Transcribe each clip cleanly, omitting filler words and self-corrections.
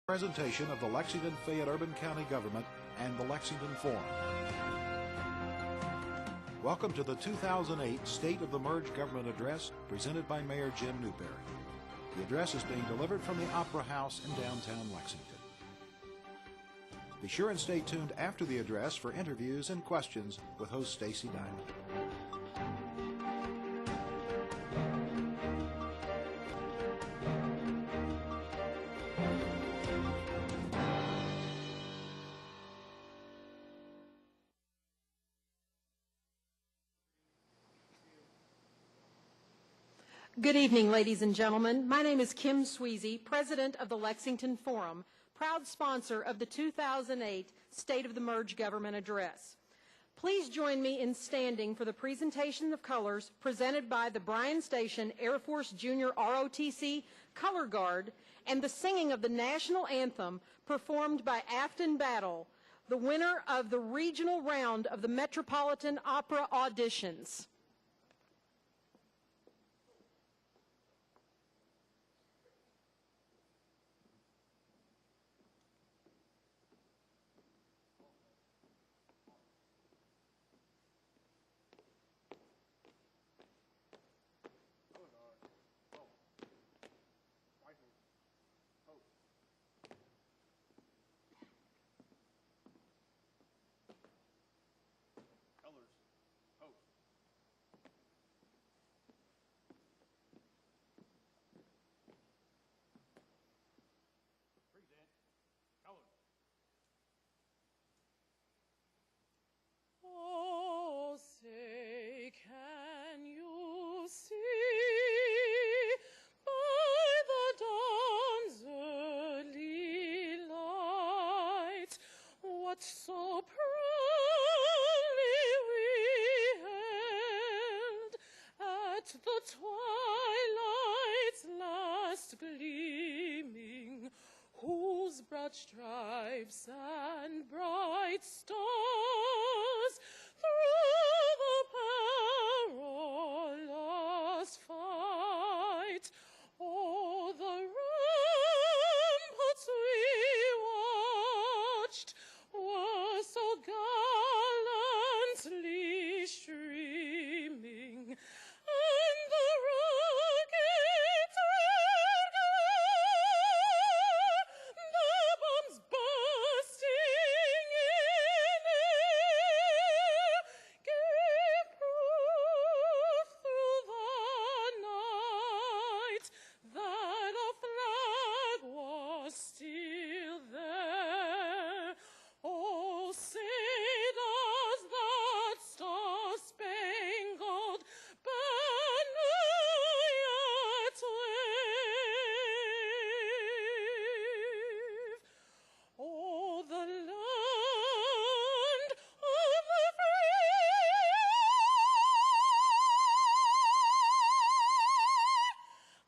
Presentation of the Lexington-Fayette Urban County Government and the Lexington Forum. Welcome to the 2008 State of the Merged Government Address presented by Mayor Jim Newberry. The address is being delivered from the Opera House in downtown Lexington. Be sure and stay tuned after the address for interviews and questions with host Stacy Diamond. Good evening, ladies and gentlemen. My name is Kim Sweezy, President of the Lexington Forum, proud sponsor of the 2008 State of the Merged Government Address. Please join me in standing for the presentation of colors presented by the Bryan Station Air Force Junior ROTC Color Guard and the singing of the national anthem performed by Afton Battle, the winner of the regional round of the Metropolitan Opera auditions. Oh, say, can you see by the dawn's early light what so proudly we held at the twilight's last gleaming, whose broad stripes and bright stars through the perilous fight o'er the ramparts we watched were so gallantly streaming, and the rugged the bombs bursting in air gave proof through the night that a flag was still there. Oh, say does that star-spangled banner yet wave? Oh, the land of the free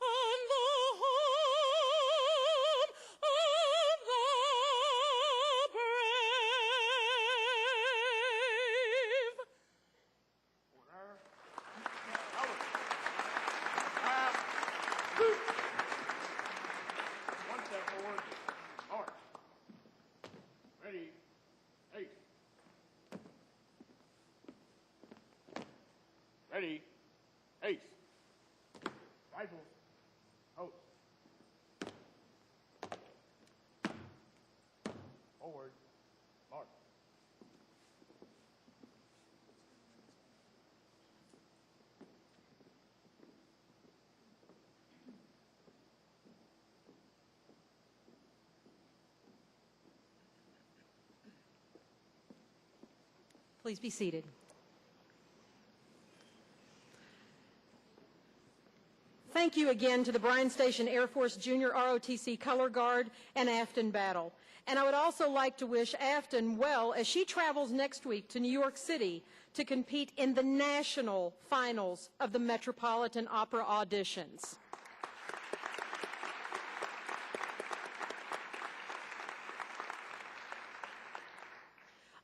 and the home of the brave. Order. Out. Left. Two. One step forward. March. Ready. Eight. Ready. Eight. Rifles. Post. Forward. March. Please be seated. Thank you again to the Bryan Station Air Force Junior ROTC Color Guard and Afton Battle. And I would also like to wish Afton well as she travels next week to New York City to compete in the national finals of the Metropolitan Opera auditions.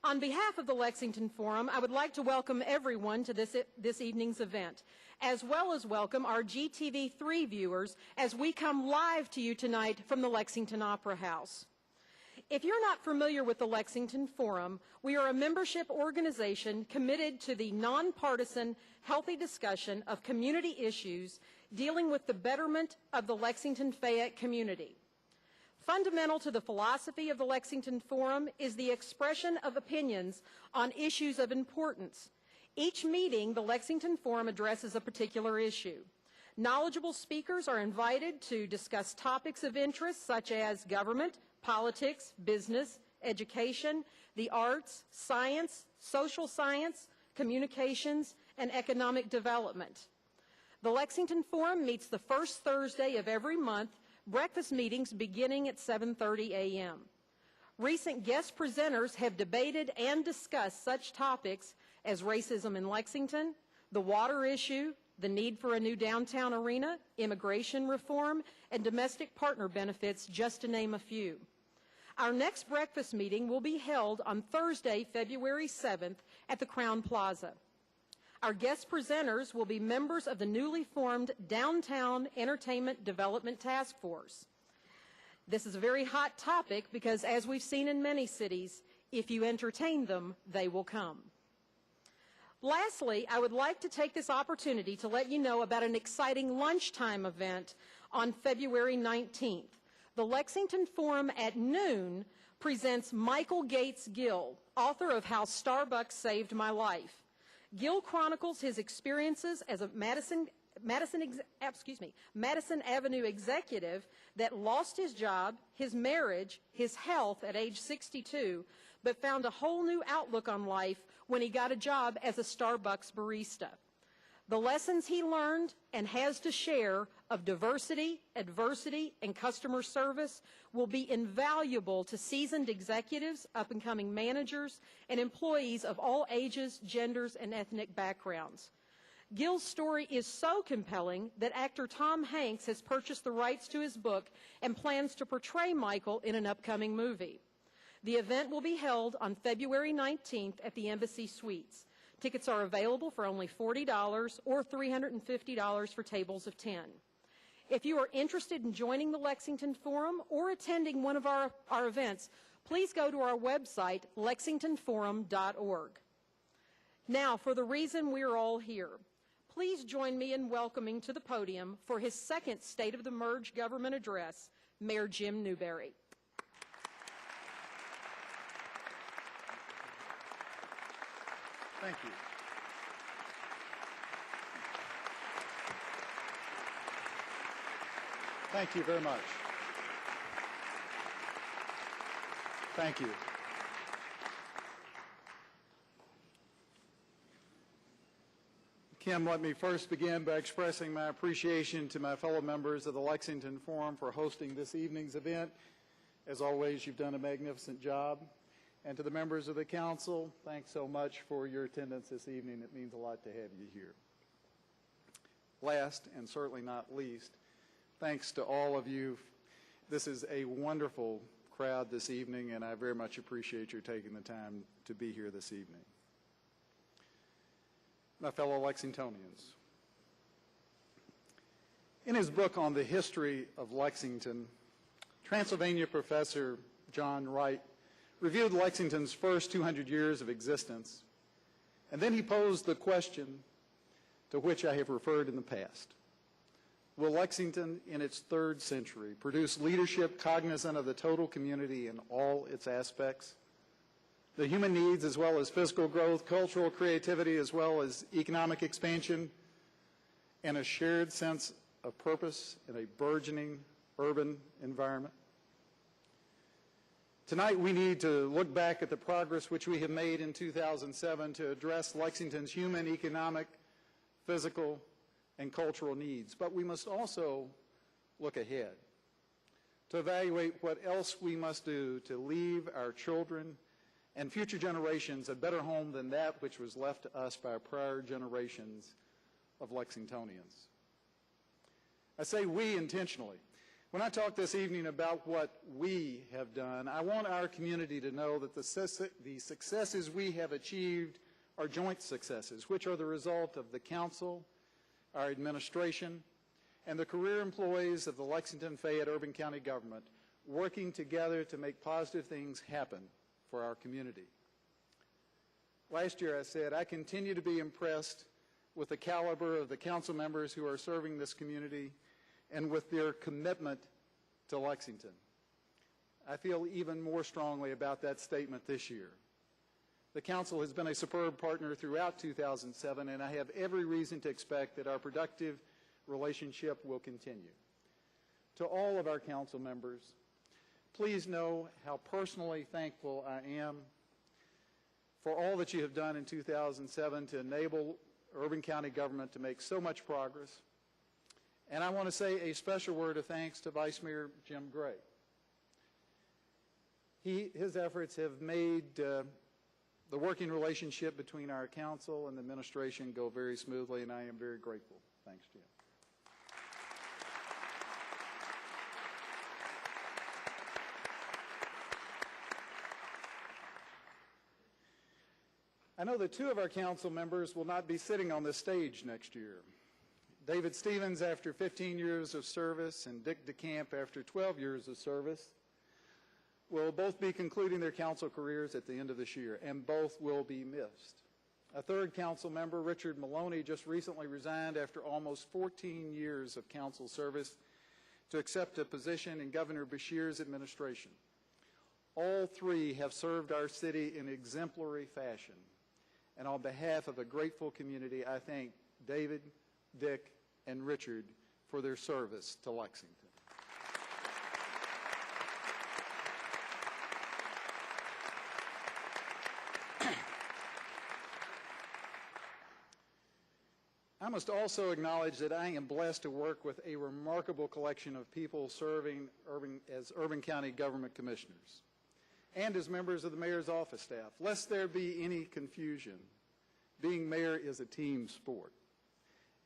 On behalf of the Lexington Forum, I would like to welcome everyone to this evening's event. as well as welcome our GTV3 viewers as we come live to you tonight from the Lexington Opera House. If you're not familiar with the Lexington Forum, we are a membership organization committed to the nonpartisan, healthy discussion of community issues dealing with the betterment of the Lexington-Fayette community. Fundamental to the philosophy of the Lexington Forum is the expression of opinions on issues of importance. Each meeting, the Lexington Forum addresses a particular issue. Knowledgeable speakers are invited to discuss topics of interest such as government, politics, business, education, the arts, science, social science, communications, and economic development. The Lexington Forum meets the first Thursday of every month, breakfast meetings beginning at 7:30 a.m. Recent guest presenters have debated and discussed such topics as racism in Lexington, the water issue, the need for a new downtown arena, immigration reform, and domestic partner benefits, just to name a few. Our next breakfast meeting will be held on Thursday, February 7th at the Crowne Plaza. Our guest presenters will be members of the newly formed Downtown Entertainment Development Task Force. This is a very hot topic because, as we've seen in many cities, if you entertain them, they will come. Lastly, I would like to take this opportunity to let you know about an exciting lunchtime event on February 19th. The Lexington Forum at noon presents Michael Gates Gill, author of How Starbucks Saved My Life. Gill chronicles his experiences as a Madison Avenue executive that lost his job, his marriage, his health at age 62, but found a whole new outlook on life when he got a job as a Starbucks barista. The lessons he learned and has to share of diversity, adversity, and customer service will be invaluable to seasoned executives, up-and-coming managers, and employees of all ages, genders, and ethnic backgrounds. Gill's story is so compelling that actor Tom Hanks has purchased the rights to his book and plans to portray Michael in an upcoming movie. The event will be held on February 19th at the Embassy Suites. Tickets are available for only $40 or $350 for tables of 10. If you are interested in joining the Lexington Forum or attending one of our events, please go to our website, lexingtonforum.org. Now, for the reason we are all here, please join me in welcoming to the podium for his second State of the Merged Government Address, Mayor Jim Newberry. Thank you. Thank you very much. Thank you. Kim, let me first begin by expressing my appreciation to my fellow members of the Lexington Forum for hosting this evening's event. As always, you've done a magnificent job. And to the members of the council, thanks so much for your attendance this evening. It means a lot to have you here. Last, and certainly not least, thanks to all of you. This is a wonderful crowd this evening, and I very much appreciate your taking the time to be here this evening. My fellow Lexingtonians, in his book on the history of Lexington, Transylvania professor John Wright reviewed Lexington's first 200 years of existence, and then he posed the question to which I have referred in the past. Will Lexington, in its third century, produce leadership cognizant of the total community in all its aspects? The human needs as well as physical growth, cultural creativity as well as economic expansion, and a shared sense of purpose in a burgeoning urban environment? Tonight we need to look back at the progress which we have made in 2007 to address Lexington's human, economic, physical, and cultural needs. But we must also look ahead to evaluate what else we must do to leave our children and future generations a better home than that which was left to us by our prior generations of Lexingtonians. I say we intentionally. When I talk this evening about what we have done, I want our community to know that the successes we have achieved are joint successes, which are the result of the council our administration, and the career employees of the Lexington-Fayette Urban County government working together to make positive things happen for our community. Last year I said, I continue to be impressed with the caliber of the council members who are serving this community and with their commitment to Lexington. I feel even more strongly about that statement this year. The council has been a superb partner throughout 2007, and I have every reason to expect that our productive relationship will continue. To all of our council members, please know how personally thankful I am for all that you have done in 2007 to enable Urban County government to make so much progress. And I want to say a special word of thanks to Vice Mayor Jim Gray. His efforts have made the working relationship between our council and the administration go very smoothly, and I am very grateful. Thanks, Jim. I know that two of our council members will not be sitting on this stage next year. David Stevens after 15 years of service and Dick DeCamp after 12 years of service will both be concluding their council careers at the end of this year, and both will be missed. A third council member, Richard Maloney, just recently resigned after almost 14 years of council service to accept a position in Governor Beshear's administration. All three have served our city in exemplary fashion. And on behalf of a grateful community, I thank David, Dick, and Richard for their service to Lexington. I must also acknowledge that I am blessed to work with a remarkable collection of people serving as Urban County government commissioners and as members of the mayor's office staff. Lest there be any confusion, being mayor is a team sport.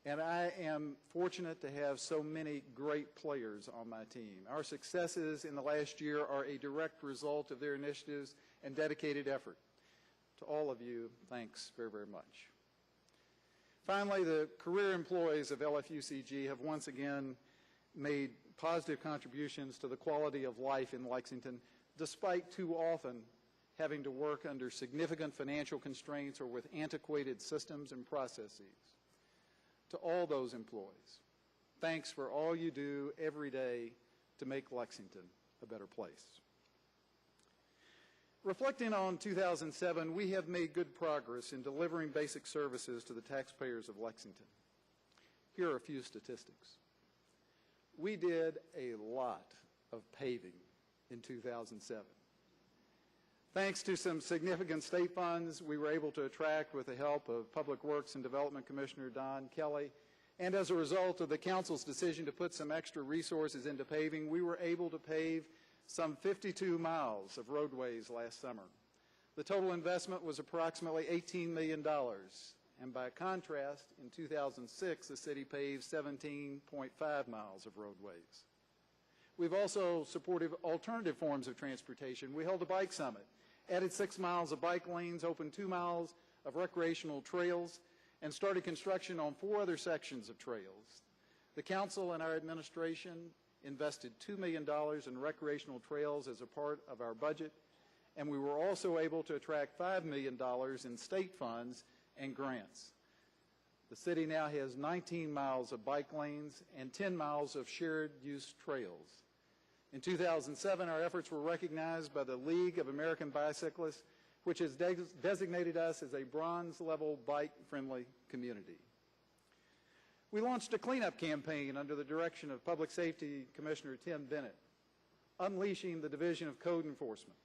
And I am fortunate to have so many great players on my team. Our successes in the last year are a direct result of their initiatives and dedicated effort. To all of you, thanks very, very much. Finally, the career employees of LFUCG have once again made positive contributions to the quality of life in Lexington, despite too often having to work under significant financial constraints or with antiquated systems and processes. To all those employees, thanks for all you do every day to make Lexington a better place. Reflecting on 2007, we have made good progress in delivering basic services to the taxpayers of Lexington. Here are a few statistics. We did a lot of paving in 2007. Thanks to some significant state funds, we were able to attract, with the help of Public Works and Development Commissioner Don Kelly, and as a result of the council's decision to put some extra resources into paving, we were able to pave some 52 miles of roadways last summer. The total investment was approximately $18 million, and by contrast, in 2006, the city paved 17.5 miles of roadways. We've also supported alternative forms of transportation. We held a bike summit, added 6 miles of bike lanes, opened 2 miles of recreational trails, and started construction on 4 other sections of trails. The council and our administration invested $2 million in recreational trails as a part of our budget, and we were also able to attract $5 million in state funds and grants. The city now has 19 miles of bike lanes and 10 miles of shared use trails. In 2007, our efforts were recognized by the League of American Bicyclists, which has designated us as a bronze-level bike-friendly community. We launched a cleanup campaign under the direction of Public Safety Commissioner Tim Bennett, unleashing the Division of Code Enforcement.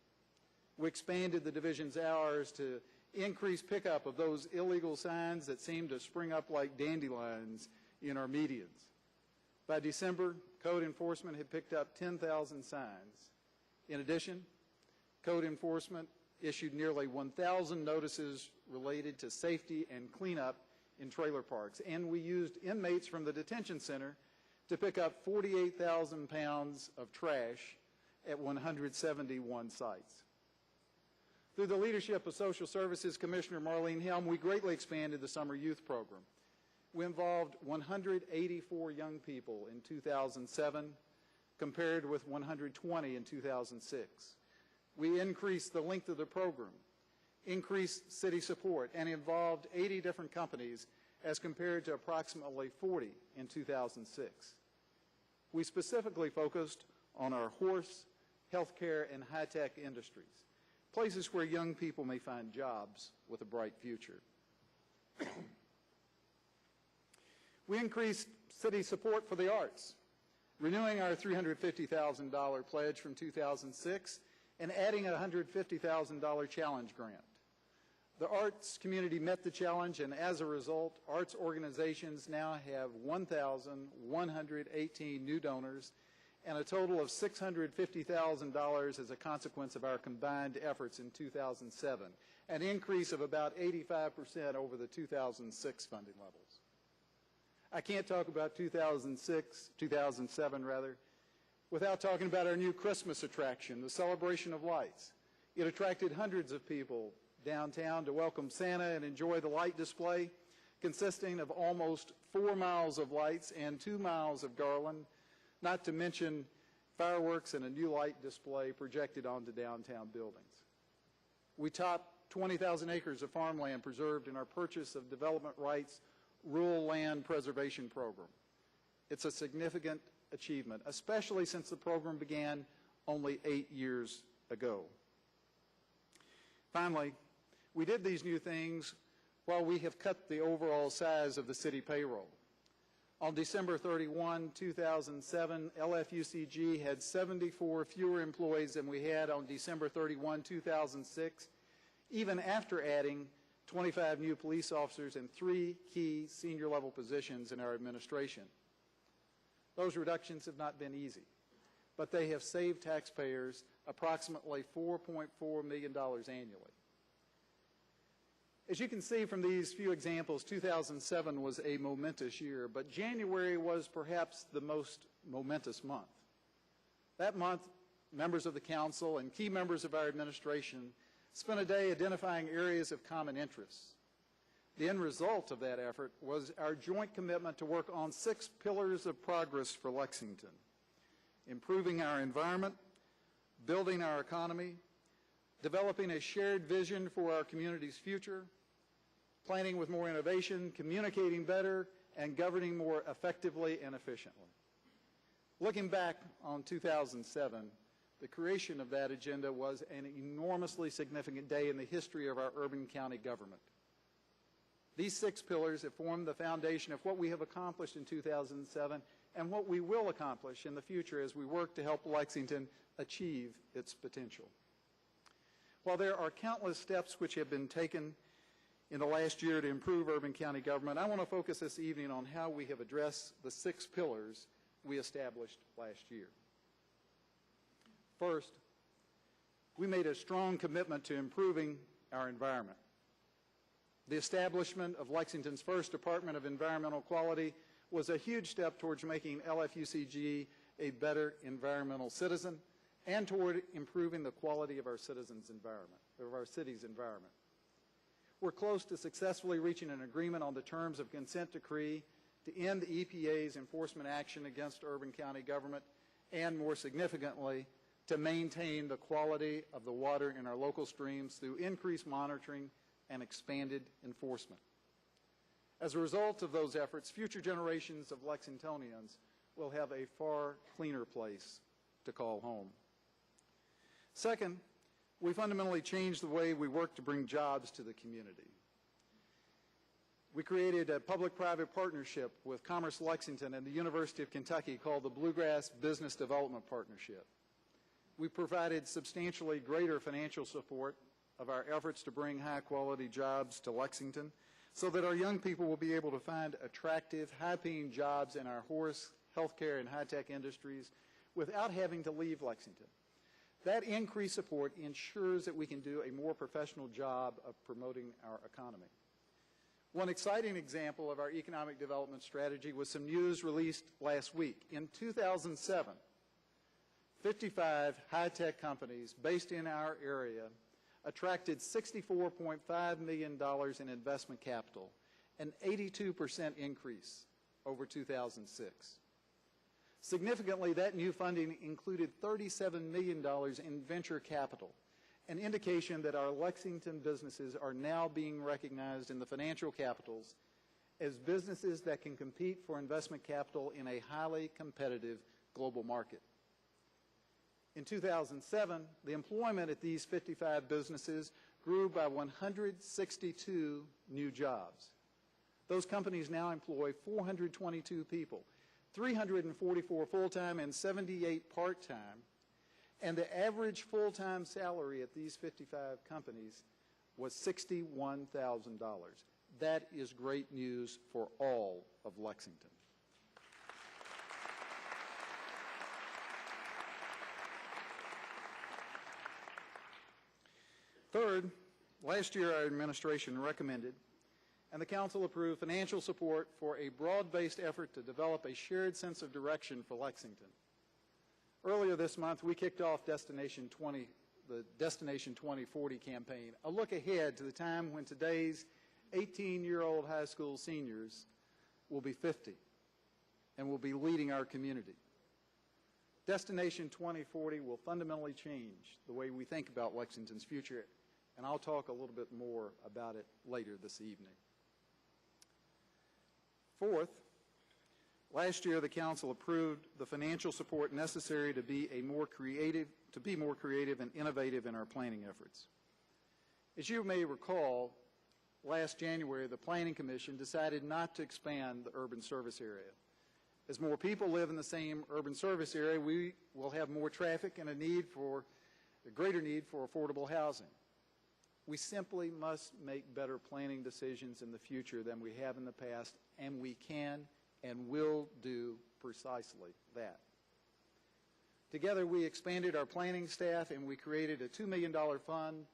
We expanded the division's hours to increase pickup of those illegal signs that seem to spring up like dandelions in our medians. By December, Code Enforcement had picked up 10,000 signs. In addition, Code Enforcement issued nearly 1,000 notices related to safety and cleanup in trailer parks, and we used inmates from the detention center to pick up 48,000 pounds of trash at 171 sites. Through the leadership of Social Services Commissioner Marlene Helm, we greatly expanded the summer youth program. We involved 184 young people in 2007, compared with 120 in 2006. We increased the length of the program, increased city support, and involved 80 different companies as compared to approximately 40 in 2006. We specifically focused on our horse, healthcare, and high-tech industries, places where young people may find jobs with a bright future. We increased city support for the arts, renewing our $350,000 pledge from 2006 and adding a $150,000 challenge grant. The arts community met the challenge, and as a result, arts organizations now have 1,118 new donors and a total of $650,000 as a consequence of our combined efforts in 2007, an increase of about 85% over the 2006 funding levels. I can't talk about 2007 without talking about our new Christmas attraction, the Celebration of Lights. It attracted hundreds of people downtown to welcome Santa and enjoy the light display, consisting of almost 4 miles of lights and 2 miles of garland, not to mention fireworks and a new light display projected onto downtown buildings. We topped 20,000 acres of farmland preserved in our purchase of development rights rural land preservation program. It's a significant achievement, especially since the program began only 8 years ago. Finally, we did these new things while we have cut the overall size of the city payroll. On December 31, 2007, LFUCG had 74 fewer employees than we had on December 31, 2006, even after adding 25 new police officers and 3 key senior-level positions in our administration. Those reductions have not been easy, but they have saved taxpayers approximately $4.4 million annually. As you can see from these few examples, 2007 was a momentous year, but January was perhaps the most momentous month. That month, members of the council and key members of our administration spent a day identifying areas of common interest. The end result of that effort was our joint commitment to work on 6 pillars of progress for Lexington: improving our environment, building our economy, developing a shared vision for our community's future, planning with more innovation, communicating better, and governing more effectively and efficiently. Looking back on 2007, the creation of that agenda was an enormously significant day in the history of our urban county government. These 6 pillars have formed the foundation of what we have accomplished in 2007 and what we will accomplish in the future as we work to help Lexington achieve its potential. While there are countless steps which have been taken in the last year to improve urban county government, I want to focus this evening on how we have addressed the 6 pillars we established last year. First, we made a strong commitment to improving our environment. The establishment of Lexington's first Department of Environmental Quality was a huge step towards making LFUCG a better environmental citizen and toward improving the quality of our citizens' environment, of our city's environment. We're close to successfully reaching an agreement on the terms of consent decree to end the EPA's enforcement action against urban county government and, more significantly, to maintain the quality of the water in our local streams through increased monitoring and expanded enforcement. As a result of those efforts, future generations of Lexingtonians will have a far cleaner place to call home. Second, we fundamentally changed the way we work to bring jobs to the community. We created a public-private partnership with Commerce Lexington and the University of Kentucky called the Bluegrass Business Development Partnership. We provided substantially greater financial support of our efforts to bring high-quality jobs to Lexington so that our young people will be able to find attractive, high-paying jobs in our horse, healthcare, and high-tech industries without having to leave Lexington. That increased support ensures that we can do a more professional job of promoting our economy. One exciting example of our economic development strategy was some news released last week. In 2007, 55 high-tech companies based in our area attracted $64.5 million in investment capital an 82% increase over 2006. Significantly, that new funding included $37 million in venture capital, an indication that our Lexington businesses are now being recognized in the financial capitals as businesses that can compete for investment capital in a highly competitive global market. In 2007, the employment at these 55 businesses grew by 162 new jobs. Those companies now employ 422 people, 344 full-time and 78 part-time, and the average full-time salary at these 55 companies was $61,000. That is great news for all of Lexington. Third, last year our administration recommended and the Council approved financial support for a broad-based effort to develop a shared sense of direction for Lexington. Earlier this month, we kicked off the Destination 2040 campaign, a look ahead to the time when today's 18-year-old high school seniors will be 50 and will be leading our community. Destination 2040 will fundamentally change the way we think about Lexington's future, and I'll talk a little bit more about it later this evening. Fourth, last year the Council approved the financial support necessary to be more creative and innovative in our planning efforts. As you may recall, last January the Planning Commission decided not to expand the urban service area. As more people live in the same urban service area, we will have more traffic and a greater need for affordable housing. We simply must make better planning decisions in the future than we have in the past, and we can and will do precisely that. Together, we expanded our planning staff and we created a $2 million fund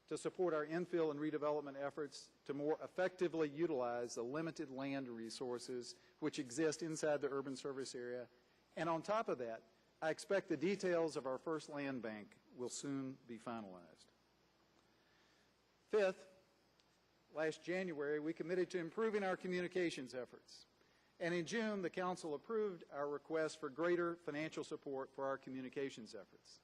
to support our infill and redevelopment efforts to more effectively utilize the limited land resources which exist inside the urban service area. And on top of that, I expect the details of our first land bank will soon be finalized. Fifth, last January, we committed to improving our communications efforts. And in June, the Council approved our request for greater financial support for our communications efforts.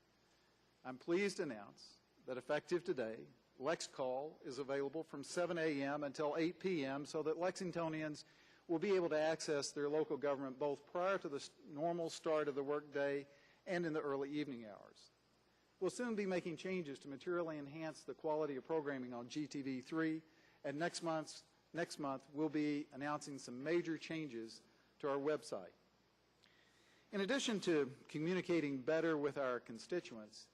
I'm pleased to announce that effective today, LexCall is available from 7 a.m. until 8 p.m. so that Lexingtonians will be able to access their local government both prior to the normal start of the workday and in the early evening hours. We'll soon be making changes to materially enhance the quality of programming on GTV3, and next month we'll be announcing some major changes to our website. In addition to communicating better with our constituents,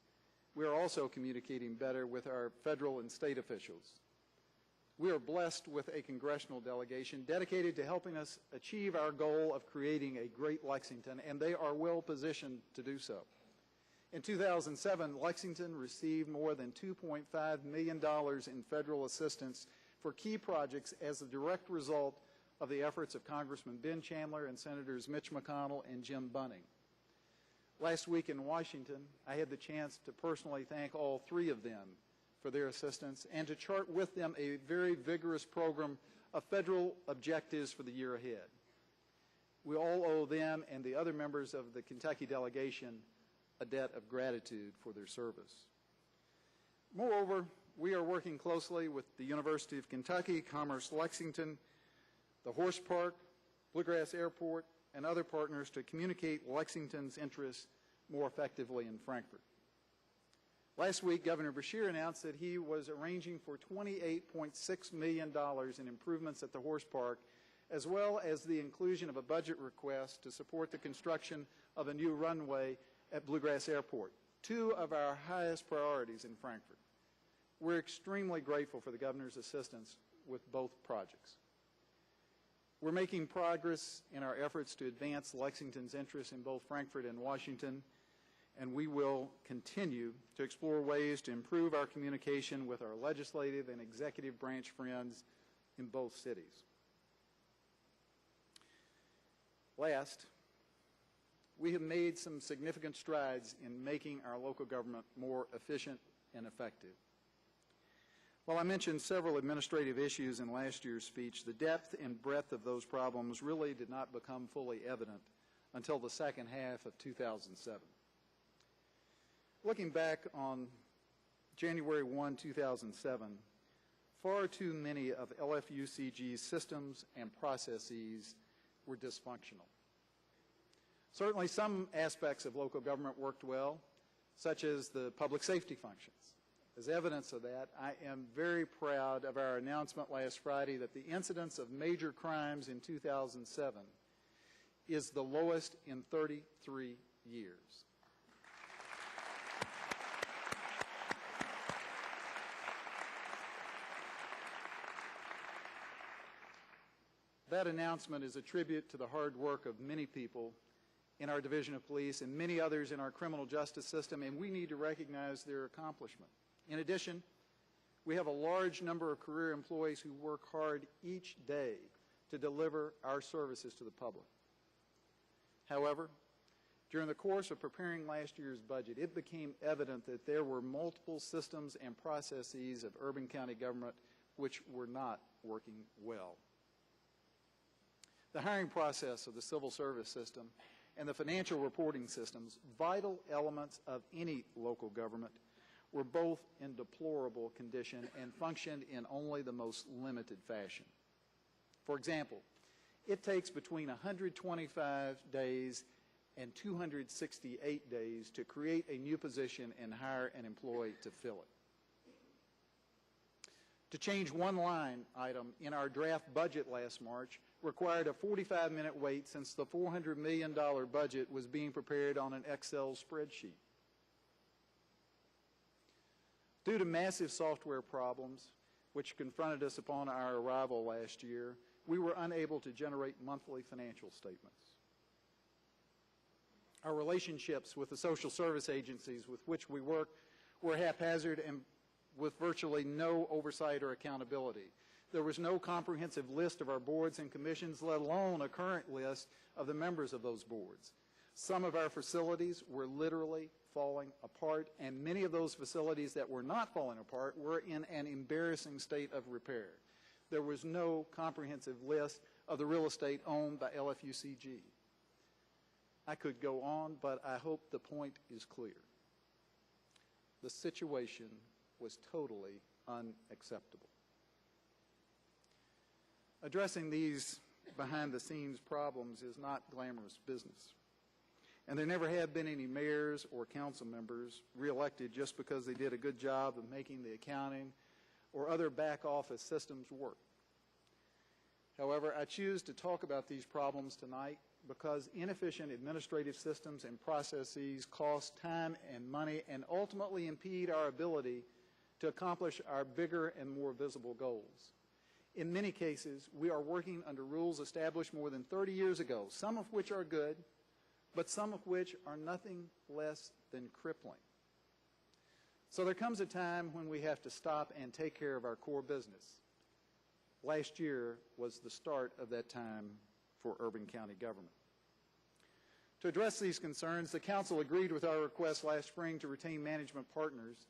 we are also communicating better with our federal and state officials. We are blessed with a congressional delegation dedicated to helping us achieve our goal of creating a great Lexington, and they are well positioned to do so. In 2007, Lexington received more than $2.5 million in federal assistance for key projects as a direct result of the efforts of Congressman Ben Chandler and Senators Mitch McConnell and Jim Bunning. Last week in Washington, I had the chance to personally thank all three of them for their assistance and to chart with them a very vigorous program of federal objectives for the year ahead. We all owe them and the other members of the Kentucky delegation a debt of gratitude for their service. Moreover, we are working closely with the University of Kentucky, Commerce Lexington, the Horse Park, Bluegrass Airport, and other partners to communicate Lexington's interests more effectively in Frankfort. Last week, Governor Beshear announced that he was arranging for $28.6 million in improvements at the Horse Park, as well as the inclusion of a budget request to support the construction of a new runway at Bluegrass Airport, two of our highest priorities in Frankfort. We're extremely grateful for the Governor's assistance with both projects. We're making progress in our efforts to advance Lexington's interests in both Frankfort and Washington, and we will continue to explore ways to improve our communication with our legislative and executive branch friends in both cities. Last, we have made some significant strides in making our local government more efficient and effective. While I mentioned several administrative issues in last year's speech, the depth and breadth of those problems really did not become fully evident until the second half of 2007. Looking back on January 1, 2007, far too many of LFUCG's systems and processes were dysfunctional. Certainly some aspects of local government worked well, such as the public safety functions. As evidence of that, I am very proud of our announcement last Friday that the incidence of major crimes in 2007 is the lowest in 33 years. That announcement is a tribute to the hard work of many people in our Division of Police and many others in our criminal justice system, and we need to recognize their accomplishment. In addition, we have a large number of career employees who work hard each day to deliver our services to the public. However, during the course of preparing last year's budget, it became evident that there were multiple systems and processes of Urban County government which were not working well. The hiring process of the civil service system and the financial reporting systems, vital elements of any local government, were both in deplorable condition and functioned in only the most limited fashion. For example, it takes between 125 days and 268 days to create a new position and hire an employee to fill it. To change one line item in our draft budget last March required a 45-minute wait since the $400 million budget was being prepared on an Excel spreadsheet. Due to massive software problems, which confronted us upon our arrival last year, we were unable to generate monthly financial statements. Our relationships with the social service agencies with which we work were haphazard and with virtually no oversight or accountability. There was no comprehensive list of our boards and commissions, let alone a current list of the members of those boards. Some of our facilities were literally falling apart, and many of those facilities that were not falling apart were in an embarrassing state of repair. There was no comprehensive list of the real estate owned by LFUCG. I could go on, but I hope the point is clear. The situation was totally unacceptable. Addressing these behind-the-scenes problems is not glamorous business. And there never have been any mayors or council members reelected just because they did a good job of making the accounting or other back-office systems work. However, I choose to talk about these problems tonight because inefficient administrative systems and processes cost time and money and ultimately impede our ability to accomplish our bigger and more visible goals. In many cases, we are working under rules established more than 30 years ago, some of which are good, but some of which are nothing less than crippling. So there comes a time when we have to stop and take care of our core business. Last year was the start of that time for Urban County government. To address these concerns, the Council agreed with our request last spring to retain management partners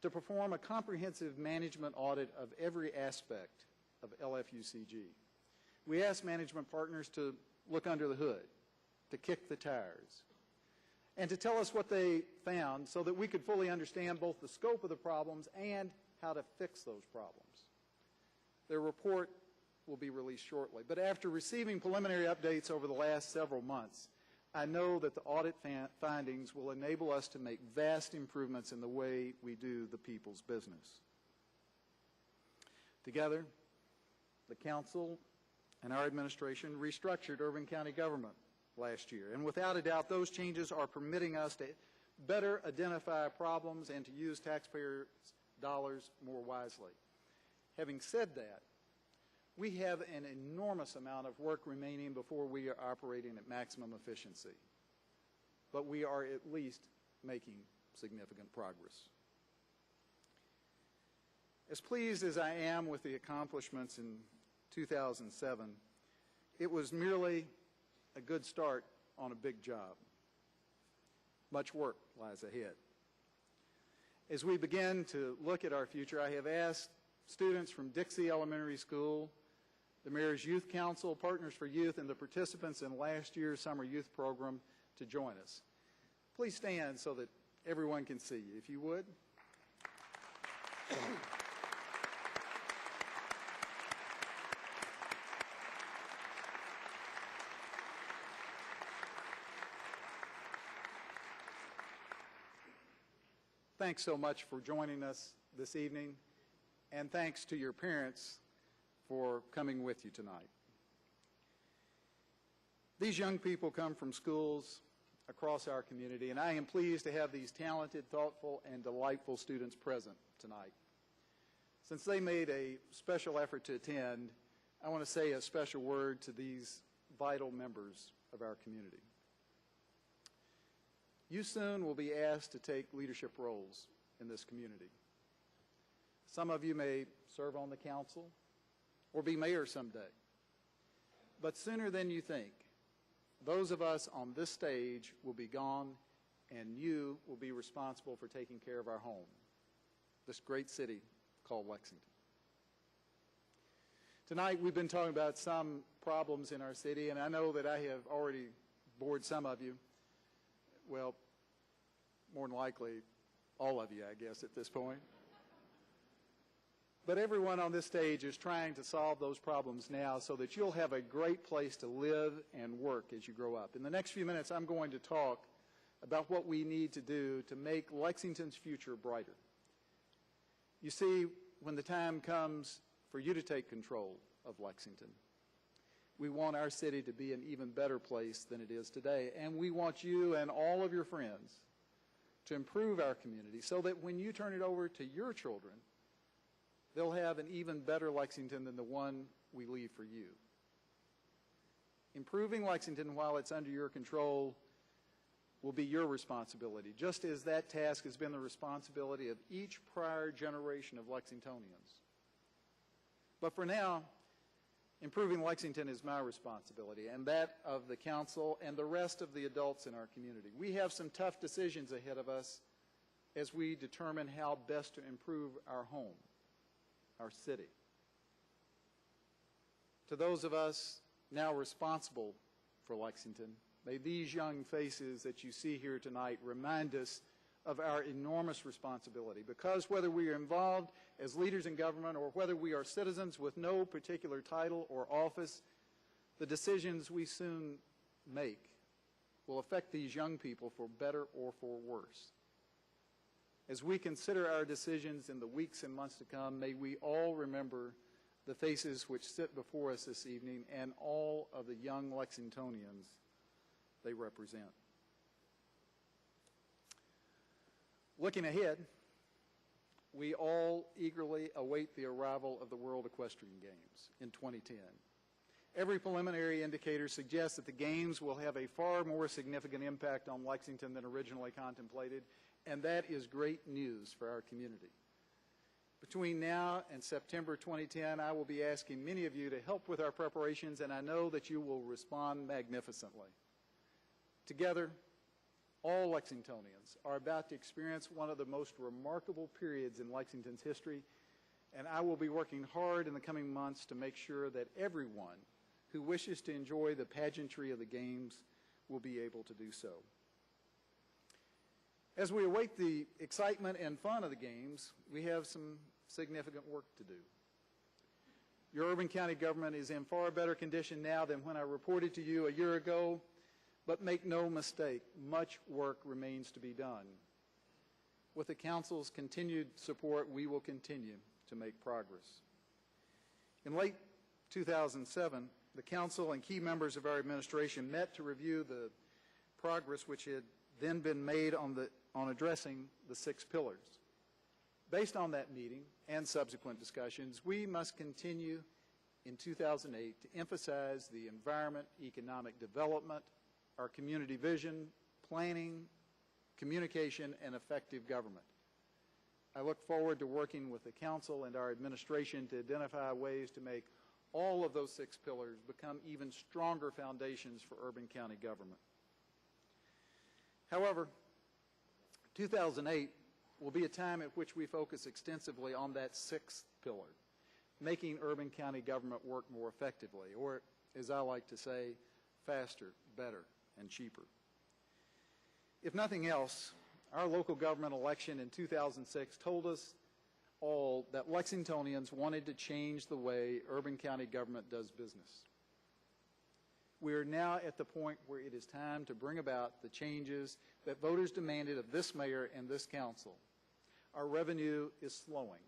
to perform a comprehensive management audit of every aspect of LFUCG. We asked management partners to look under the hood, to kick the tires, and to tell us what they found so that we could fully understand both the scope of the problems and how to fix those problems. Their report will be released shortly, but after receiving preliminary updates over the last several months, I know that the audit findings will enable us to make vast improvements in the way we do the people's business. Together, the Council and our administration restructured Urban County government last year, and without a doubt, those changes are permitting us to better identify problems and to use taxpayers' dollars more wisely. Having said that, we have an enormous amount of work remaining before we are operating at maximum efficiency, but we are at least making significant progress. As pleased as I am with the accomplishments in 2007, it was merely a good start on a big job. Much work lies ahead. As we begin to look at our future, I have asked students from Dixie Elementary School, the Mayor's Youth Council, Partners for Youth, and the participants in last year's summer youth program to join us. Please stand so that everyone can see you, if you would. Thanks so much for joining us this evening, and thanks to your parents for coming with you tonight. These young people come from schools across our community, and I am pleased to have these talented, thoughtful, and delightful students present tonight. Since they made a special effort to attend, I want to say a special word to these vital members of our community. You soon will be asked to take leadership roles in this community. Some of you may serve on the council or be mayor someday. But sooner than you think, those of us on this stage will be gone, and you will be responsible for taking care of our home, this great city called Lexington. Tonight we've been talking about some problems in our city, and I know that I have already bored some of you. Well, more than likely, all of you, I guess, at this point. But everyone on this stage is trying to solve those problems now so that you'll have a great place to live and work as you grow up. In the next few minutes, I'm going to talk about what we need to do to make Lexington's future brighter. You see, when the time comes for you to take control of Lexington, we want our city to be an even better place than it is today, and we want you and all of your friends to improve our community so that when you turn it over to your children, they'll have an even better Lexington than the one we leave for you. Improving Lexington while it's under your control will be your responsibility, just as that task has been the responsibility of each prior generation of Lexingtonians. But for now, improving Lexington is my responsibility, and that of the council and the rest of the adults in our community. We have some tough decisions ahead of us as we determine how best to improve our home, our city. To those of us now responsible for Lexington, may these young faces that you see here tonight remind us of our enormous responsibility, because whether we are involved as leaders in government or whether we are citizens with no particular title or office, the decisions we soon make will affect these young people for better or for worse. As we consider our decisions in the weeks and months to come, may we all remember the faces which sit before us this evening and all of the young Lexingtonians they represent. Looking ahead, we all eagerly await the arrival of the World Equestrian Games in 2010. Every preliminary indicator suggests that the Games will have a far more significant impact on Lexington than originally contemplated, and that is great news for our community. Between now and September 2010, I will be asking many of you to help with our preparations, and I know that you will respond magnificently. Together, all Lexingtonians are about to experience one of the most remarkable periods in Lexington's history, and I will be working hard in the coming months to make sure that everyone who wishes to enjoy the pageantry of the Games will be able to do so. As we await the excitement and fun of the Games, we have some significant work to do. Your Urban County government is in far better condition now than when I reported to you a year ago, but make no mistake, much work remains to be done. With the Council's continued support, we will continue to make progress. In late 2007, the Council and key members of our administration met to review the progress which had then been made on addressing the 6 pillars. Based on that meeting and subsequent discussions, we must continue in 2008 to emphasize the environment, economic development, our community vision, planning, communication, and effective government. I look forward to working with the Council and our administration to identify ways to make all of those 6 pillars become even stronger foundations for urban county government. However, 2008 will be a time at which we focus extensively on that sixth pillar, making urban county government work more effectively, or as I like to say, faster, better, and cheaper. If nothing else, our local government election in 2006 told us all that Lexingtonians wanted to change the way urban county government does business. We are now at the point where it is time to bring about the changes that voters demanded of this mayor and this council. Our revenue is slowing.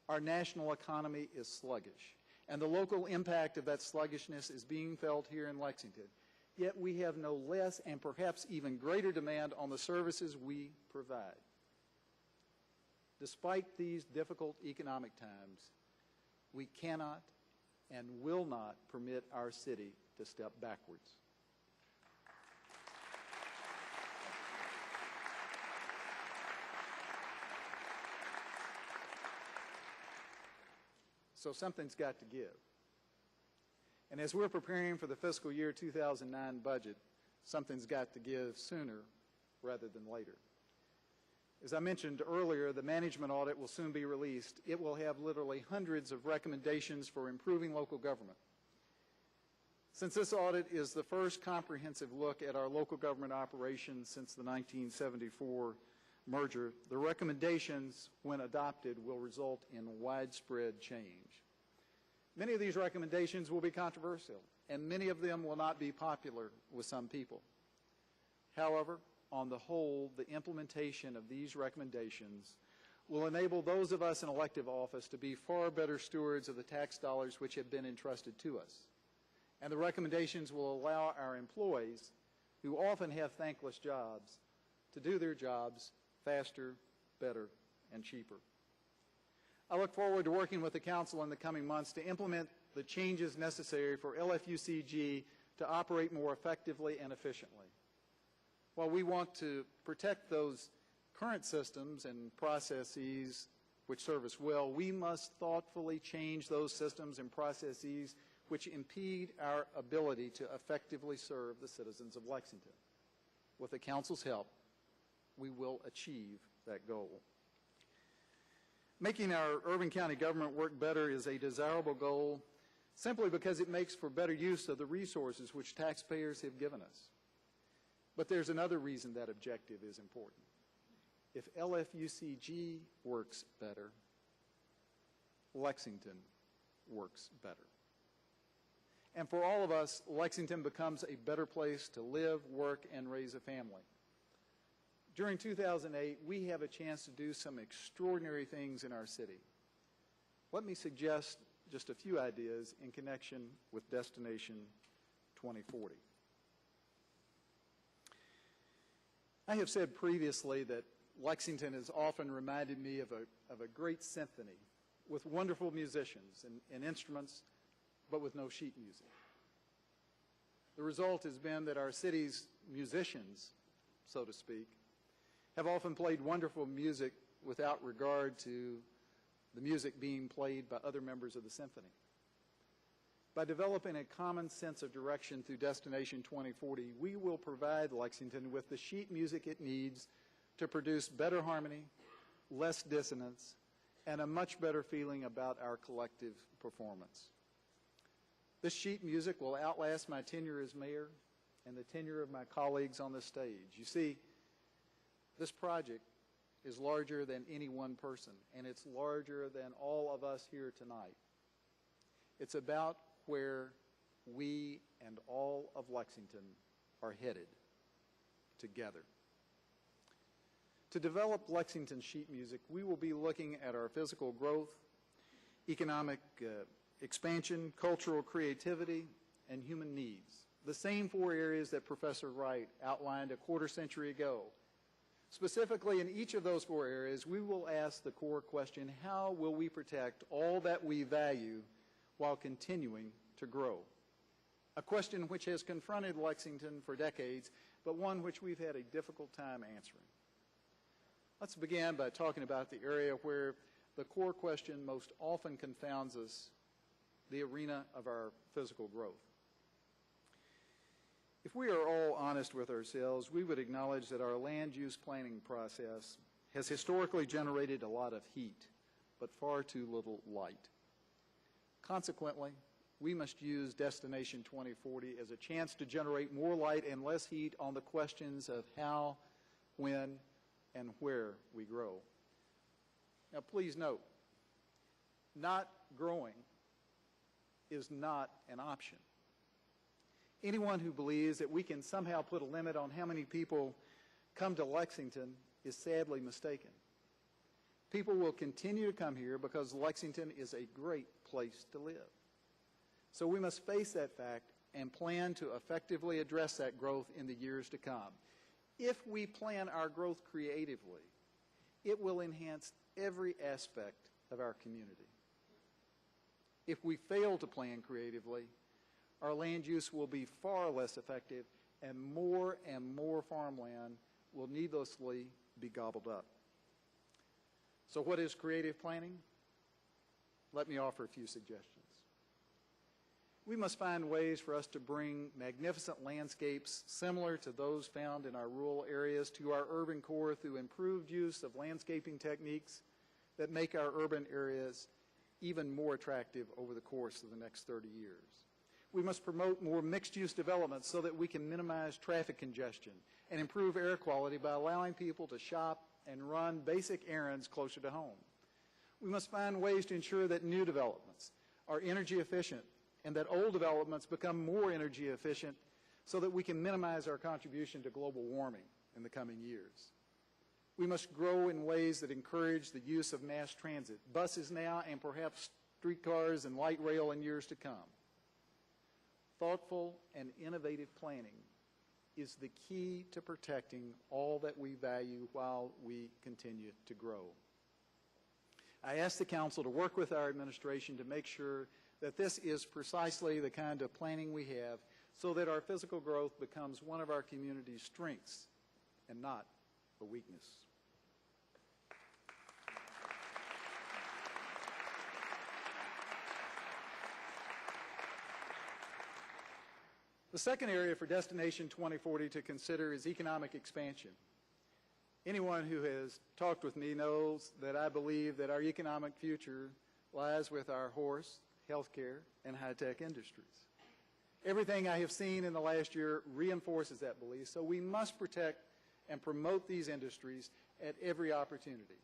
Our national economy is sluggish. And the local impact of that sluggishness is being felt here in Lexington. Yet we have no less and perhaps even greater demand on the services we provide. Despite these difficult economic times, we cannot and will not permit our city to step backwards. So something's got to give. And as we're preparing for the fiscal year 2009 budget, something's got to give sooner rather than later. As I mentioned earlier, the management audit will soon be released. It will have literally hundreds of recommendations for improving local government. Since this audit is the first comprehensive look at our local government operations since the 1974 merger, the recommendations, when adopted, will result in widespread change. Many of these recommendations will be controversial, and many of them will not be popular with some people. However, on the whole, the implementation of these recommendations will enable those of us in elective office to be far better stewards of the tax dollars which have been entrusted to us. And the recommendations will allow our employees, who often have thankless jobs, to do their jobs faster, better, and cheaper. I look forward to working with the Council in the coming months to implement the changes necessary for LFUCG to operate more effectively and efficiently. While we want to protect those current systems and processes which serve us well, we must thoughtfully change those systems and processes which impede our ability to effectively serve the citizens of Lexington. With the Council's help, we will achieve that goal. Making our urban county government work better is a desirable goal simply because it makes for better use of the resources which taxpayers have given us. But there's another reason that objective is important. If LFUCG works better, Lexington works better. And for all of us, Lexington becomes a better place to live, work, and raise a family. During 2008, we have a chance to do some extraordinary things in our city. Let me suggest just a few ideas in connection with Destination 2040. I have said previously that Lexington has often reminded me of a great symphony with wonderful musicians and instruments, but with no sheet music. The result has been that our city's musicians, so to speak, have often played wonderful music without regard to the music being played by other members of the symphony. By developing a common sense of direction through Destination 2040, we will provide Lexington with the sheet music it needs to produce better harmony, less dissonance, and a much better feeling about our collective performance. This sheet music will outlast my tenure as mayor and the tenure of my colleagues on this stage. You see, this project is larger than any one person, and it's larger than all of us here tonight. It's about where we and all of Lexington are headed together. To develop Lexington sheet music, we will be looking at our physical growth, economic expansion, cultural creativity, and human needs. The same four areas that Professor Wright outlined a quarter century ago. Specifically, in each of those four areas, we will ask the core question, how will we protect all that we value while continuing to grow? A question which has confronted Lexington for decades, but one which we've had a difficult time answering. Let's begin by talking about the area where the core question most often confounds us, the arena of our physical growth. If we are all honest with ourselves, we would acknowledge that our land use planning process has historically generated a lot of heat, but far too little light. Consequently, we must use Destination 2040 as a chance to generate more light and less heat on the questions of how, when, and where we grow. Now, please note, not growing is not an option. Anyone who believes that we can somehow put a limit on how many people come to Lexington is sadly mistaken. People will continue to come here because Lexington is a great place to live. So we must face that fact and plan to effectively address that growth in the years to come. If we plan our growth creatively, it will enhance every aspect of our community. If we fail to plan creatively, our land use will be far less effective and more farmland will needlessly be gobbled up. So what is creative planning? Let me offer a few suggestions. We must find ways for us to bring magnificent landscapes similar to those found in our rural areas to our urban core through improved use of landscaping techniques that make our urban areas even more attractive over the course of the next 30 years. We must promote more mixed-use development so that we can minimize traffic congestion and improve air quality by allowing people to shop and run basic errands closer to home. We must find ways to ensure that new developments are energy efficient and that old developments become more energy efficient so that we can minimize our contribution to global warming in the coming years. We must grow in ways that encourage the use of mass transit, buses now and perhaps streetcars and light rail in years to come. Thoughtful and innovative planning is the key to protecting all that we value while we continue to grow. I ask the Council to work with our administration to make sure that this is precisely the kind of planning we have so that our physical growth becomes one of our community's strengths and not a weakness. The second area for Destination 2040 to consider is economic expansion. Anyone who has talked with me knows that I believe that our economic future lies with our horse, healthcare, and high-tech industries. Everything I have seen in the last year reinforces that belief, so we must protect and promote these industries at every opportunity.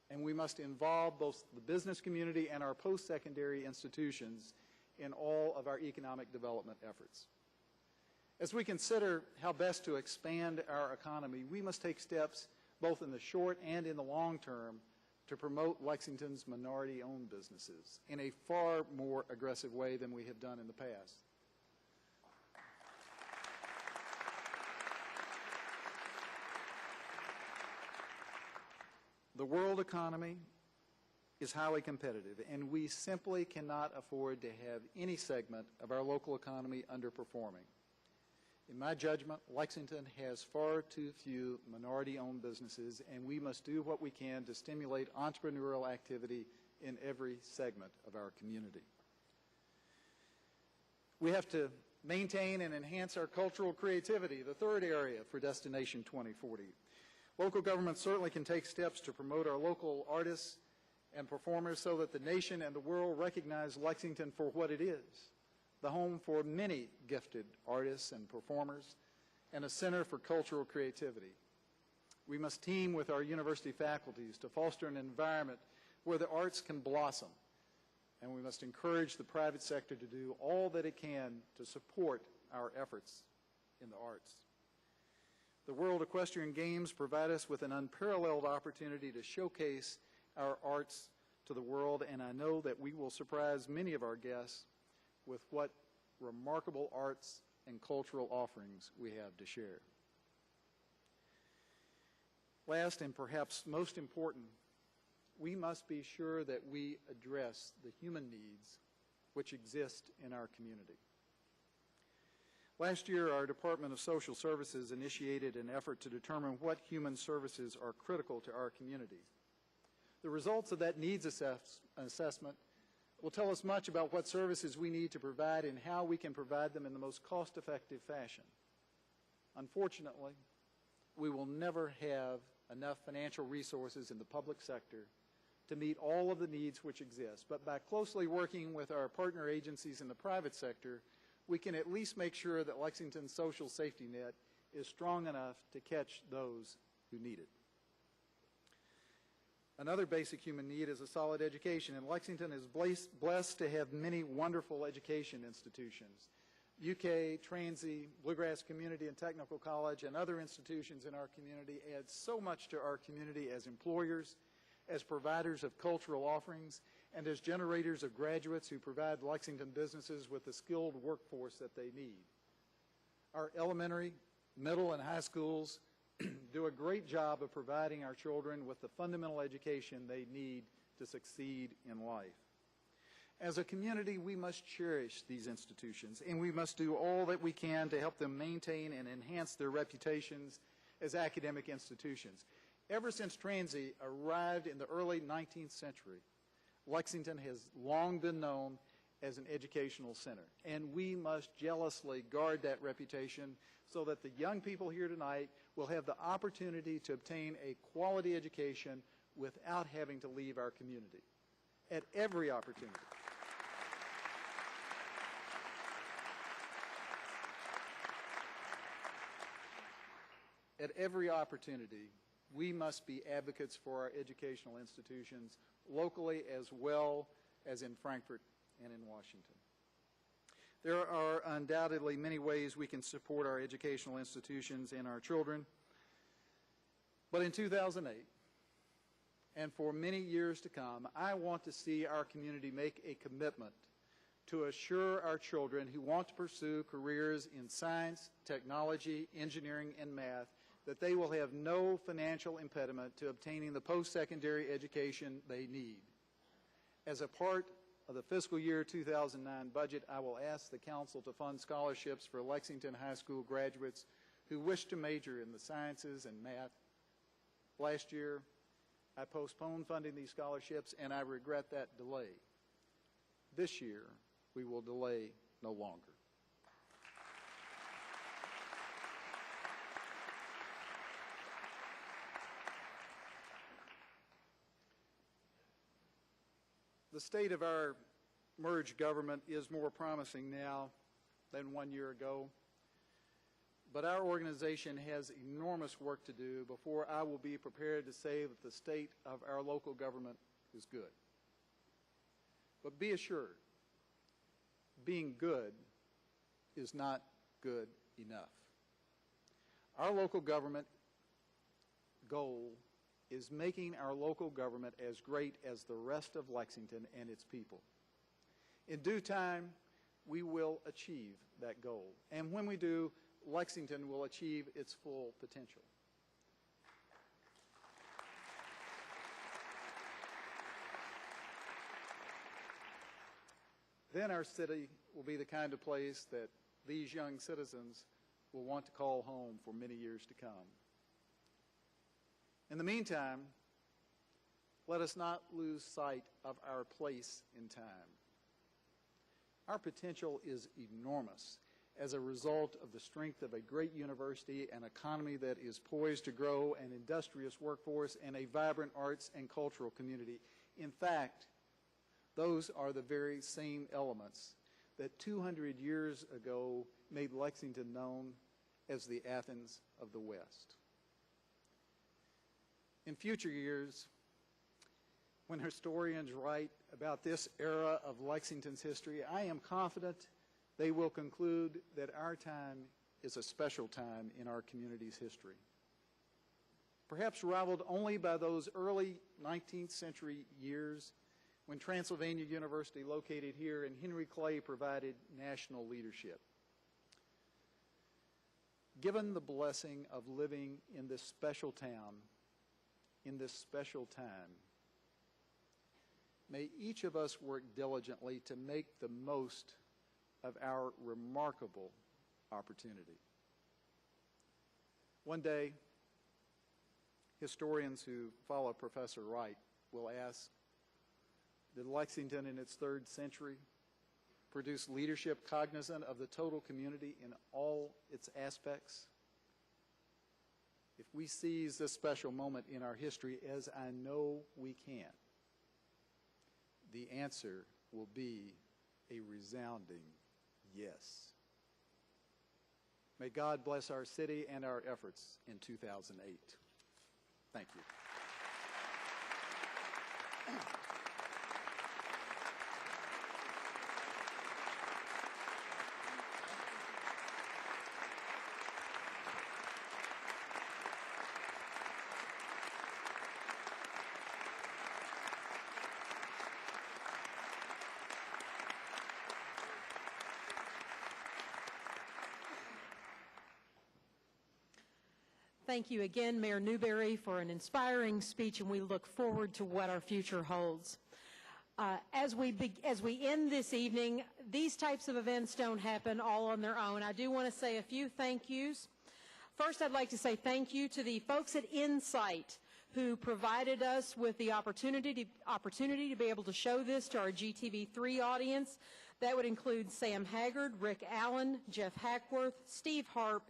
And we must involve both the business community and our post-secondary institutions in all of our economic development efforts. As we consider how best to expand our economy, we must take steps both in the short and in the long term to promote Lexington's minority-owned businesses in a far more aggressive way than we have done in the past. The world economy is highly competitive, and we simply cannot afford to have any segment of our local economy underperforming. In my judgment, Lexington has far too few minority-owned businesses, and we must do what we can to stimulate entrepreneurial activity in every segment of our community. We have to maintain and enhance our cultural creativity, the third area for Destination 2040. Local governments certainly can take steps to promote our local artists and performers so that the nation and the world recognize Lexington for what it is, the home for many gifted artists and performers, and a center for cultural creativity. We must team with our university faculties to foster an environment where the arts can blossom, and we must encourage the private sector to do all that it can to support our efforts in the arts. The World Equestrian Games provide us with an unparalleled opportunity to showcase our arts to the world, and I know that we will surprise many of our guests with what remarkable arts and cultural offerings we have to share. Last and perhaps most important, we must be sure that we address the human needs which exist in our community. Last year, our Department of Social Services initiated an effort to determine what human services are critical to our community. The results of that needs assessment will tell us much about what services we need to provide and how we can provide them in the most cost-effective fashion. Unfortunately, we will never have enough financial resources in the public sector to meet all of the needs which exist. But by closely working with our partner agencies in the private sector, we can at least make sure that Lexington's social safety net is strong enough to catch those who need it. Another basic human need is a solid education, and Lexington is blessed to have many wonderful education institutions. UK, Transy, Bluegrass Community and Technical College, and other institutions in our community add so much to our community as employers, as providers of cultural offerings, and as generators of graduates who provide Lexington businesses with the skilled workforce that they need. Our elementary, middle, and high schools do a great job of providing our children with the fundamental education they need to succeed in life. As a community, we must cherish these institutions, and we must do all that we can to help them maintain and enhance their reputations as academic institutions. Ever since Transy arrived in the early 19th century, Lexington has long been known as an educational center, and we must jealously guard that reputation so that the young people here tonight will have the opportunity to obtain a quality education without having to leave our community at every opportunity. At every opportunity, we must be advocates for our educational institutions locally as well as in Frankfort and in Washington. There are undoubtedly many ways we can support our educational institutions and our children, but in 2008, and for many years to come, I want to see our community make a commitment to assure our children who want to pursue careers in science, technology, engineering, and math that they will have no financial impediment to obtaining the post-secondary education they need. As a part of the fiscal year 2009 budget, I will ask the Council to fund scholarships for Lexington High School graduates who wish to major in the sciences and math. Last year, I postponed funding these scholarships, and I regret that delay. This year, we will delay no longer. The state of our merged government is more promising now than 1 year ago, but our organization has enormous work to do before I will be prepared to say that the state of our local government is good. But be assured, being good is not good enough. Our local government goal is making our local government as great as the rest of Lexington and its people. In due time, we will achieve that goal. And when we do, Lexington will achieve its full potential. Then our city will be the kind of place that these young citizens will want to call home for many years to come. In the meantime, let us not lose sight of our place in time. Our potential is enormous as a result of the strength of a great university, an economy that is poised to grow, an industrious workforce, and a vibrant arts and cultural community. In fact, those are the very same elements that 200 years ago made Lexington known as the Athens of the West. In future years, when historians write about this era of Lexington's history, I am confident they will conclude that our time is a special time in our community's history. Perhaps rivaled only by those early 19th century years when Transylvania University, located here, and Henry Clay provided national leadership. Given the blessing of living in this special town, in this special time, may each of us work diligently to make the most of our remarkable opportunity. One day, historians who follow Professor Wright will ask, did Lexington in its 3rd century produce leadership cognizant of the total community in all its aspects? if we seize this special moment in our history, as I know we can, the answer will be a resounding yes. May God bless our city and our efforts in 2008. Thank you. Thank you again, Mayor Newberry, for an inspiring speech, and we look forward to what our future holds. As we end this evening, these types of events don't happen all on their own. I do want to say a few thank yous. First, I'd like to say thank you to the folks at Insight who provided us with the opportunity to be able to show this to our GTV3 audience. That would include Sam Haggard, Rick Allen, Jeff Hackworth, Steve Harp,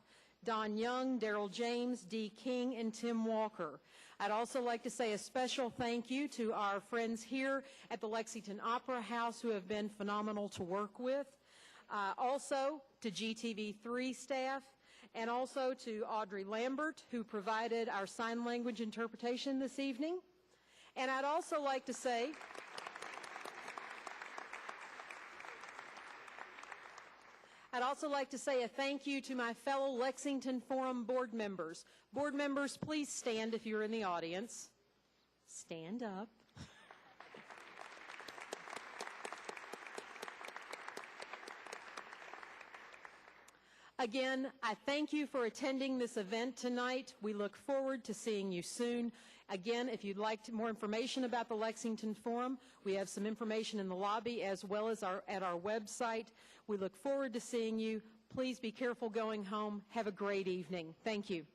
Don Young, Daryl James, Dee King, and Tim Walker. I'd also like to say a special thank you to our friends here at the Lexington Opera House who have been phenomenal to work with. Also to GTV3 staff, and also to Audrey Lambert, who provided our sign language interpretation this evening. And I'd also like to say a thank you to my fellow Lexington Forum board members. Board members, please stand if you're in the audience. Stand up. Again, I thank you for attending this event tonight. We look forward to seeing you soon. Again, if you'd like more information about the Lexington Forum, we have some information in the lobby as well as at our website. We look forward to seeing you. Please be careful going home. Have a great evening. Thank you.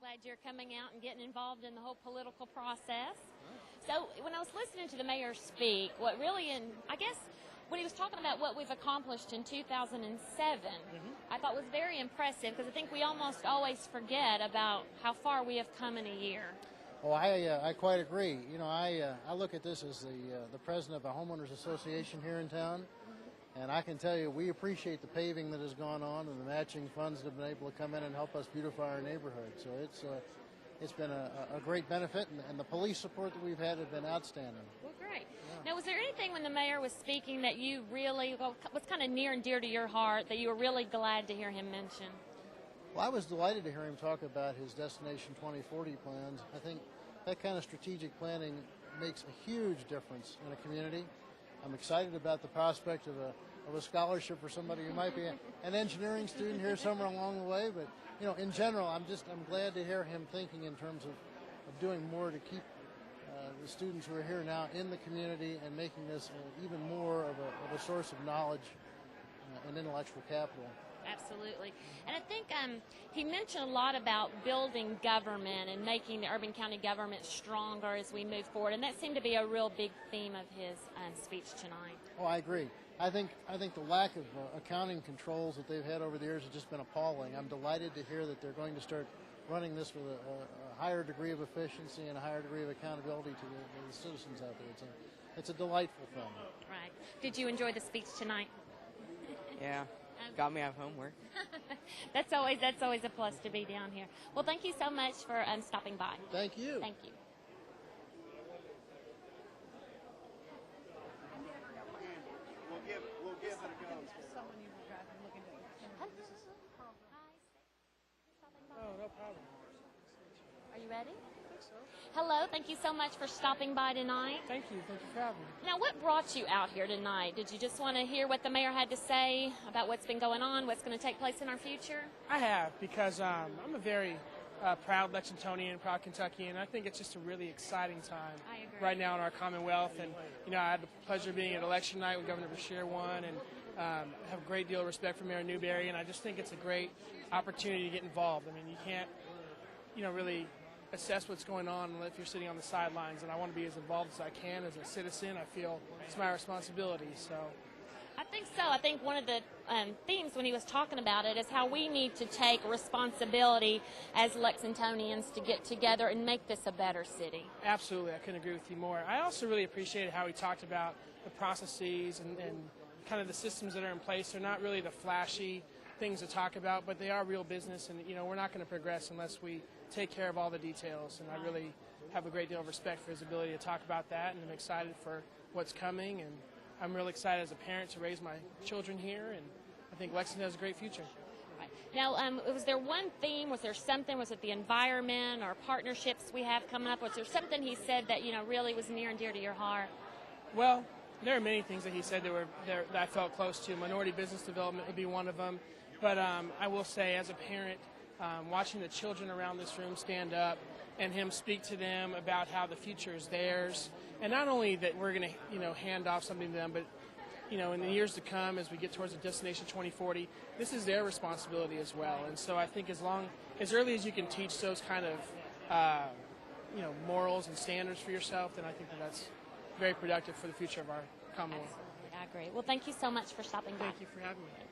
Glad you're coming out and getting involved in the whole political process. So when I was listening to the mayor speak, what really, I guess when he was talking about what we've accomplished in 2007, I thought was very impressive because I think we almost always forget about how far we have come in a year. Well, I quite agree. You know, I look at this as the president of a homeowners association here in town, and I can tell you we appreciate the paving that has gone on and the matching funds that have been able to come in and help us beautify our neighborhood. So it's been a great benefit, and the police support that we've had have been outstanding. Well, great. Now, was there anything when the mayor was speaking that you really was kind of near and dear to your heart that you were really glad to hear him mention? Well, I was delighted to hear him talk about his Destination 2040 plans. I think that kind of strategic planning makes a huge difference in a community. I'm excited about the prospect of a scholarship for somebody who might be an engineering student here somewhere along the way. But, you know, in general, I'm glad to hear him thinking in terms of doing more to keep the students who are here now in the community and making this even more of a source of knowledge and intellectual capital. Absolutely. And I think he mentioned a lot about building government and making the Urban County government stronger as we move forward, and that seemed to be a real big theme of his speech tonight. Oh, I agree. I think the lack of accounting controls that they've had over the years has just been appalling. I'm delighted to hear that they're going to start running this with a higher degree of efficiency and a higher degree of accountability to the citizens out there. It's a delightful thing. Right. Did you enjoy the speech tonight? Yeah. Got me out of homework. That's always a plus to be down here. Well, thank you so much for stopping by. Thank you. Thank you. We'll give it a go. Oh, no problem. Are you ready? Hello, thank you so much for stopping by tonight. Thank you for having me. Now, what brought you out here tonight? Did you just want to hear what the mayor had to say about what's been going on, what's going to take place in our future? I have, because I'm a very proud Lexingtonian, proud Kentuckian. I think it's just a really exciting time I agree. right now in our Commonwealth. And, you know, I had the pleasure of being at election night when Governor Beshear won, and have a great deal of respect for Mayor Newberry, and I just think it's a great opportunity to get involved. I mean, you can't, you know, really assess what's going on if you're sitting on the sidelines, and I want to be as involved as I can as a citizen. I feel it's my responsibility. So I think so. I think one of the themes when he was talking about it is how we need to take responsibility as Lexingtonians to get together and make this a better city. absolutely, I couldn't agree with you more. I also really appreciated how he talked about the processes and kind of the systems that are in place. They're not really the flashy things to talk about, but they are real business, and, you know, we're not going to progress unless we take care of all the details, and I really have a great deal of respect for his ability to talk about that, and I'm excited for what's coming, and I'm really excited as a parent to raise my children here, and I think Lexington has a great future. Right. Now, was there one theme? Was there something? Was it the environment or partnerships we have coming up? Was there something he said that, you know, really was near and dear to your heart? Well, there are many things that he said that I felt close to. Minority business development would be one of them, but I will say, as a parent, watching the children around this room stand up and him speak to them about how the future is theirs, and not only that we're going to, you know, hand off something to them, but, you know, in the years to come as we get towards the Destination 2040, this is their responsibility as well. And so I think as early as you can teach those kind of, you know, morals and standards for yourself, then I think that's very productive for the future of our Commonwealth. Absolutely, I agree. Well, thank you so much for stopping by. Thank you for having me. Thank you.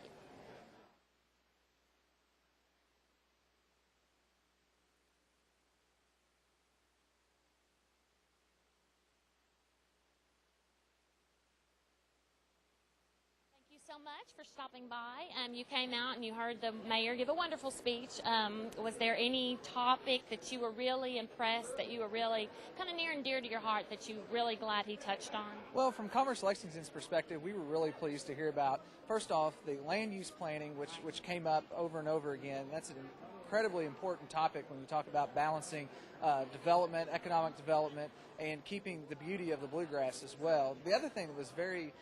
So much for stopping by. You came out and you heard the mayor give a wonderful speech. Was there any topic that you were really impressed, that you were really kind of near and dear to your heart, that you really glad he touched on? Well, from Commerce Lexington's perspective, we were really pleased to hear about, first off, the land use planning, which came up over and over again. That's an incredibly important topic when you talk about balancing development, economic development, and keeping the beauty of the bluegrass as well. The other thing that was very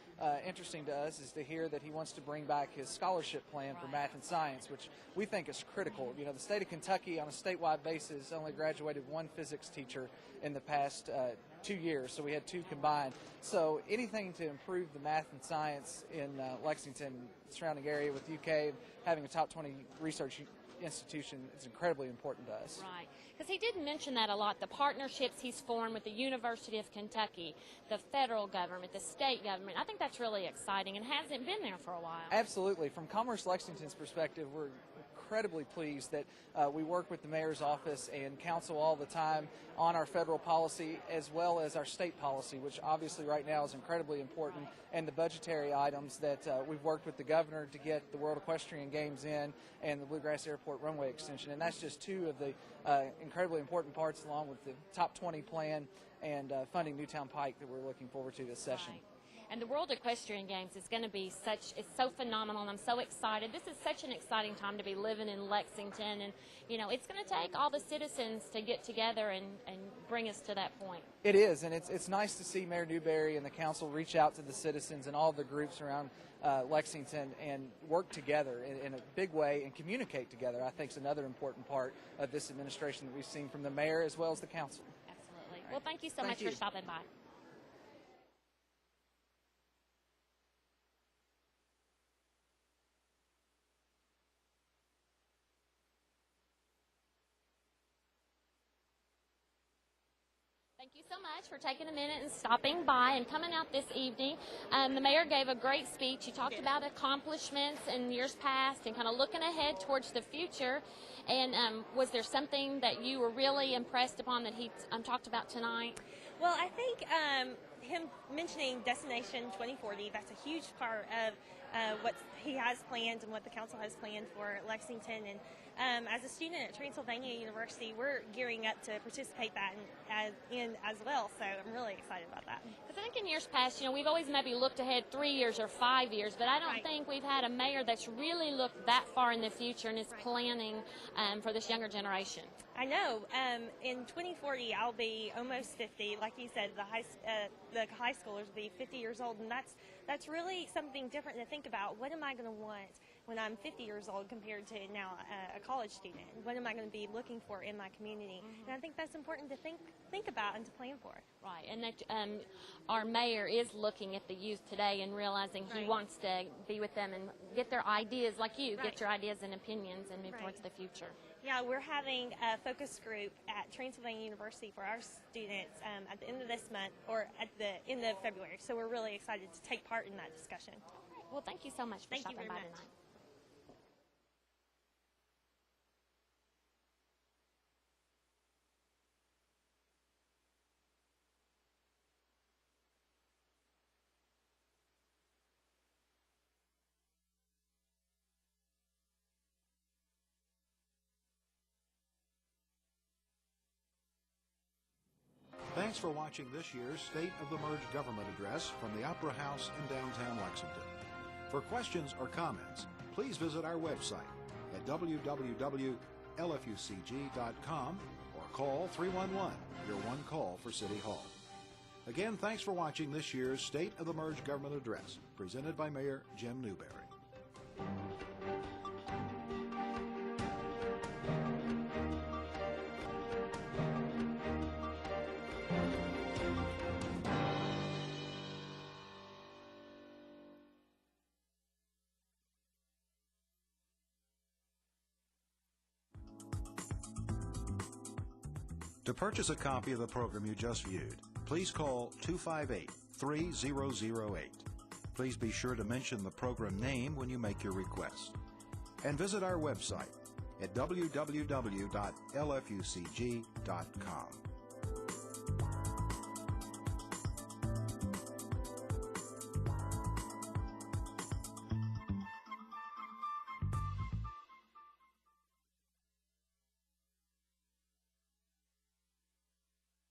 interesting to us is to hear that he wants to bring back his scholarship plan for math and science, which we think is critical. You know, the state of Kentucky on a statewide basis only graduated one physics teacher in the past 2 years, so we had two combined. So anything to improve the math and science in Lexington, surrounding area with UK, having a top 20 research institution is incredibly important to us. Right, because he did mention that a lot, the partnerships he's formed with the University of Kentucky, the federal government, the state government. I think that's really exciting and hasn't been there for a while. Absolutely. From Commerce Lexington's perspective, we're incredibly pleased that we work with the mayor's office and council all the time on our federal policy as well as our state policy, which obviously right now is incredibly important, and the budgetary items that we've worked with the governor to get the World Equestrian Games in and the Bluegrass Airport runway extension. And that's just two of the incredibly important parts, along with the Top 20 plan and funding Newtown Pike that we're looking forward to this session. Right. And the World Equestrian Games is going to be it's so phenomenal, and I'm so excited. This is such an exciting time to be living in Lexington, and, you know, it's going to take all the citizens to get together and bring us to that point. It is, and it's nice to see Mayor Newberry and the council reach out to the citizens and all the groups around Lexington and work together in a big way and communicate together. I think is another important part of this administration that we've seen from the mayor as well as the council. Absolutely. Well, thank you so much for stopping by. Thank you so much for taking a minute and stopping by and coming out this evening. The mayor gave a great speech. He talked about accomplishments in years past and kind of looking ahead towards the future. And was there something that you were really impressed upon that he talked about tonight? Well, I think him mentioning Destination 2040, that's a huge part of what he has planned and what the council has planned for Lexington. And as a student at Transylvania University, we're gearing up to participate in as well. So I'm really excited about that. Because I think in years past, you know, we've always maybe looked ahead 3 years or 5 years, but I don't think we've had a mayor that's really looked that far in the future and is planning for this younger generation. I know. In 2040, I'll be almost 50. Like you said, the high schoolers will be 50 years old, and that's really something different to think about. What am I going to want when I'm 50 years old compared to now a college student? What am I going to be looking for in my community? And I think that's important to think about and to plan for. Right, and that our mayor is looking at the youth today and realizing he wants to be with them and get their ideas, like you, get your ideas and opinions and move towards the future. Yeah, we're having a focus group at Transylvania University for our students at the end of this month, or at the end of February. So we're really excited to take part in that discussion. Well, thank you so much for stopping by tonight. Thanks for watching this year's State of the Merged Government Address from the Opera House in downtown Lexington. For questions or comments, please visit our website at www.lfucg.com or call 311, your one call for City Hall. Again, thanks for watching this year's State of the Merged Government Address, presented by Mayor Jim Newberry. To purchase a copy of the program you just viewed, please call 258-3008. Please be sure to mention the program name when you make your request. And visit our website at www.lfucg.com.